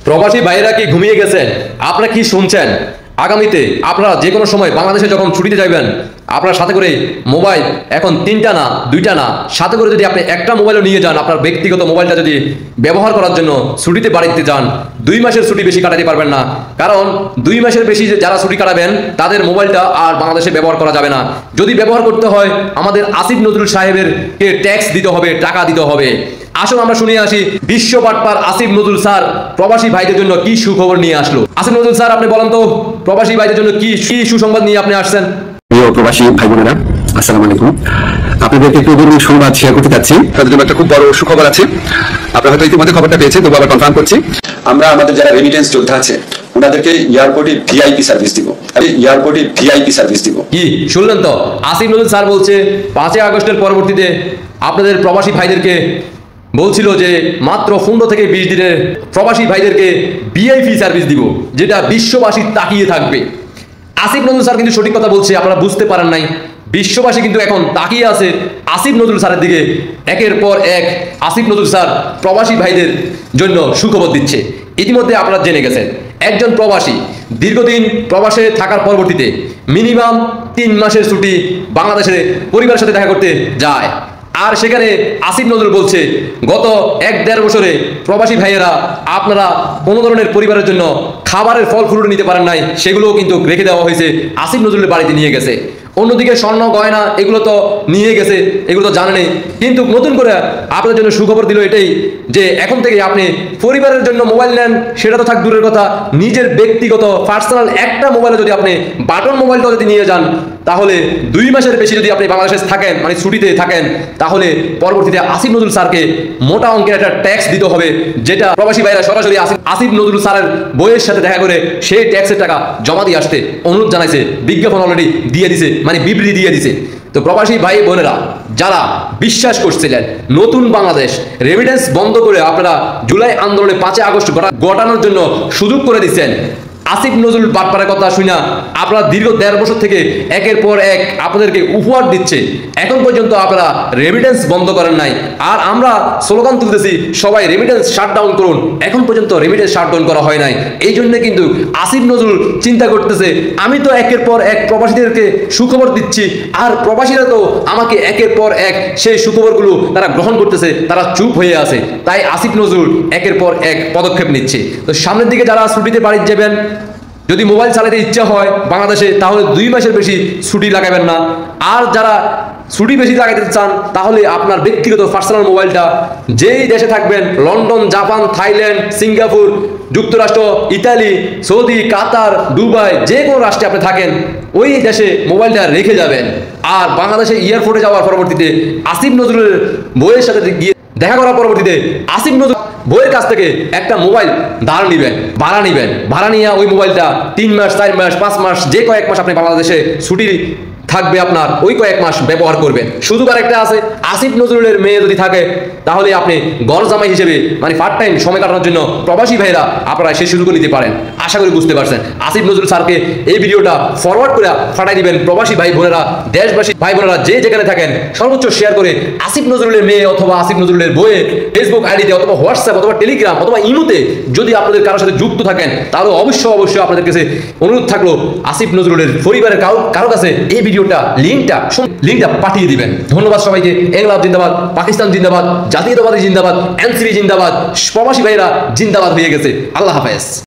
প্রবাসী ভাইয়েরা কি ঘুমিয়ে গেছেন? আপনারা কি শুনছেন? আগামীতে আপনারা যে কোনো সময় বাংলাদেশে যখন ছুটিতে যাবেন, আপনার সাথে করে মোবাইল এখন 3টা না 2টা না, সাথে করে যদি আপনি একটা মোবাইলও নিয়ে যান, আপনার ব্যক্তিগত মোবাইলটা যদি ব্যবহার করার জন্য ছুটিতে বাড়িতে যান, 2 মাসের ছুটি বেশি কাটাতে পারবেন না। কারণ 2 মাসের বেশি যারা ছুটি কাটাবেন তাদের মোবাইলটা আর বাংলাদেশে ব্যবহার করা যাবে না। যদি ব্যবহার করতে হয়, আমাদের আসিফ নজরুল সাহেবেরকে ট্যাক্স দিতে হবে, টাকা দিতে হবে। আসুন আমরা শুনে আসি বিশ্ব বাটপার আসিফ নজরুল স্যার প্রবাসী ভাইদের জন্য কি সুখবর নিয়ে আসলো। আসিফ নজরুল স্যার, আপনি বলেন তো প্রবাসী ভাইদের জন্য কি সুসংবাদ নিয়ে আপনি আসছেন? প্রিয় প্রবাসী ভাই বোনেরা, আসসালামু আলাইকুম। আপনাদেরকে একটু জরুরি সংবাদ শেয়ার করতে চাচ্ছি। তাদের জন্য একটা খুব বড় সুখবর আছে। আপনারা হয়তো ইতিমধ্যে খবরটা পেয়েছেন, তবু আবার কনফার্ম করছি। আমরা আমাদের যারা রেমিটেন্স যোদ্ধা আছে ওনাদেরকে এয়ারপোর্টে ভিআইপি সার্ভিস দিব। কি শুনলেন তো? আসিফ নজরুল স্যার বলছে 5 আগস্টের পরবর্তীতে আপনাদের প্রবাসী ভাইদেরকে বলছিল যে মাত্র 15 থেকে 20 দিনের প্রবাসী ভাইদেরকে ভিআইপি সার্ভিস দিব, যেটা বিশ্ববাসী তাকিয়ে থাকবে। আসিফ নজরুল স্যার কিন্তু সঠিক কথা বলছে, আপনারা বুঝতে পারেন নাই। বিশ্ববাসী কিন্তু এখন তাকিয়ে আছে আসিফ নজরুল স্যারের দিকে। একের পর এক আসিফ নজরুল স্যার প্রবাসী ভাইদের জন্য সুখবর দিচ্ছে। ইতিমধ্যে আপনারা জেনে গেছেন, একজন প্রবাসী দীর্ঘদিন প্রবাসে থাকার পরবর্তীতে মিনিমাম 3 মাসের ছুটি বাংলাদেশের পরিবারের সাথে দেখা করতে যায়। আর সেখানে আসিফ নজরুল বলছে গত 1-1.5 বছরে প্রবাসী ভাইয়েরা আপনারা কোনো ধরনের পরিবারের জন্য খাবারের ফল ফুল নিতে পারেন নাই, সেগুলোও কিন্তু রেখে দেওয়া হয়েছে, আসিফ নজরুলের বাড়িতে নিয়ে গেছে। অন্যদিকে স্বর্ণ গয়না এগুলো তো নিয়ে গেছে, এগুলো তো জানেনই। কিন্তু নতুন করে আপনাদের জন্য সুখবর দিল এটাই যে এখন থেকে আপনি পরিবারের জন্য মোবাইল নেন, সেটা তো থাক দূরের কথা, নিজের ব্যক্তিগত পার্সোনাল একটা মোবাইলে যদি আপনি বাটন মোবাইলটা যদি নিয়ে যান, তাহলে 2 মাসের বেশি যদি আপনি বাংলাদেশে থাকেন, মানে ছুটিতে থাকেন, তাহলে পরবর্তীতে আসিফ নজরুল স্যারকে মোটা অঙ্কের একটা ট্যাক্স দিতে হবে, যেটা প্রবাসী ভাইরা সরাসরি আসিফ নজরুল স্যারের বইয়ের সাথে দেখা করে সেই ট্যাক্সের টাকা জমা দিয়ে আসতে অনুরোধ জানাইছে। বিজ্ঞাপন অলরেডি দিয়ে দিছে, মানে বিবৃতি দিয়ে দিছে। তো প্রবাসী ভাই বোনেরা যারা বিশ্বাস করছিলেন নতুন বাংলাদেশ রেমিটেন্স বন্ধ করে আপনারা জুলাই আন্দোলনে 5 আগস্ট ঘটানোর জন্য সুযোগ করে দিচ্ছেন, আসিফ নজরুল বাটপারের কথা শুনা আপনারা দীর্ঘ 1.5 বছর থেকে একের পর এক আপনাদেরকে উপহার দিচ্ছে, এখন পর্যন্ত আপনারা রেমিটেন্স বন্ধ করেন নাই। আর আমরা স্লোগান তুলতেছি সবাই রেমিটেন্স শাটডাউন করুন, এখন পর্যন্ত রেমিটেন্স শাটডাউন করা হয় নাই। এই জন্য কিন্তু আসিফ নজরুল চিন্তা করতেছে আমি তো একের পর এক প্রবাসীদেরকে সুখবর দিচ্ছি, আর প্রবাসীরা তো আমাকে একের পর এক সেই সুখবরগুলো তারা গ্রহণ করতেছে, তারা চুপ হয়ে আছে। তাই আসিফ নজরুল একের পর এক পদক্ষেপ নিচ্ছে। তো সামনের দিকে যারা ছুটিতে বাড়ি যাবেন, যদি মোবাইল চালাতে ইচ্ছা হয় বাংলাদেশে, তাহলে 2 মাসের বেশি ছুটি লাগাবেন না। আর যারা ছুটি বেশি লাগাতে চান, তাহলে আপনার ব্যক্তিগত পার্সোনাল মোবাইলটা যেই দেশে থাকবেন, লন্ডন, জাপান, থাইল্যান্ড, সিঙ্গাপুর, যুক্তরাষ্ট্র, ইতালি, সৌদি, কাতার, দুবাই, যে কোনো রাষ্ট্রে আপনি থাকেন, ওই দেশে মোবাইলটা রেখে যাবেন। আর বাংলাদেশে এয়ারপোর্টে যাওয়ার পরবর্তীতে আসিফ নজরুলের বইয়ের সাথে গিয়ে দেখা করার পরবর্তীতে আসিফ নজরুল বইয়ের কাছ থেকে একটা মোবাইল ভাড়া নিয়ে ওই মোবাইলটা 3 মাস 4 মাস 5 মাস যে কয়েক মাস আপনি বাংলাদেশে ছুটি থাকবে আপনার, ওই কয়েক মাস ব্যবহার করবেন। সুযোগ আরেকটা আছে, আসিফ নজরুলের মেয়ে যদি থাকে, তাহলে আপনি ঘর জামাই হিসেবে মানে পার্ট টাইম সময় কাটানোর জন্য প্রবাসী ভাইরা আপনারা সেই সুযোগ নিতে পারেন। আশা করি বুঝতে পারছেন। আসিফ নজরুল স্যারকে এই ভিডিওটা ফরওয়ার্ড করে ফাটাই দিবেন। প্রবাসী ভাই বোনেরা, দেশবাসী ভাই বোনেরা যে যেখানে থাকেন সর্বোচ্চ শেয়ার করে আসিফ নজরুলের মেয়ে অথবা আসিফ নজরুলের বইয়ে ফেসবুক আইডিতে অথবা হোয়াটসঅ্যাপ অথবা টেলিগ্রাম অথবা ইমোতে যদি আপনাদের কারোর সাথে যুক্ত থাকেন, তাহলে অবশ্যই আপনাদের কাছে অনুরোধ থাকলো আসিফ নজরুলের পরিবারের কারো কাছে এই ভিডিওটা লিঙ্কটা পাঠিয়ে দিবেন। ধন্যবাদ সবাইকে। ইংলাদ জিন্দাবাদ, পাকিস্তান জিন্দাবাদ, জাতীয়তাবাদী জিন্দাবাদ, এনসিপি জিন্দাবাদ, প্রবাসী ভাইরা জিন্দাবাদ হয়ে গেছে। আল্লাহ হাফেজ।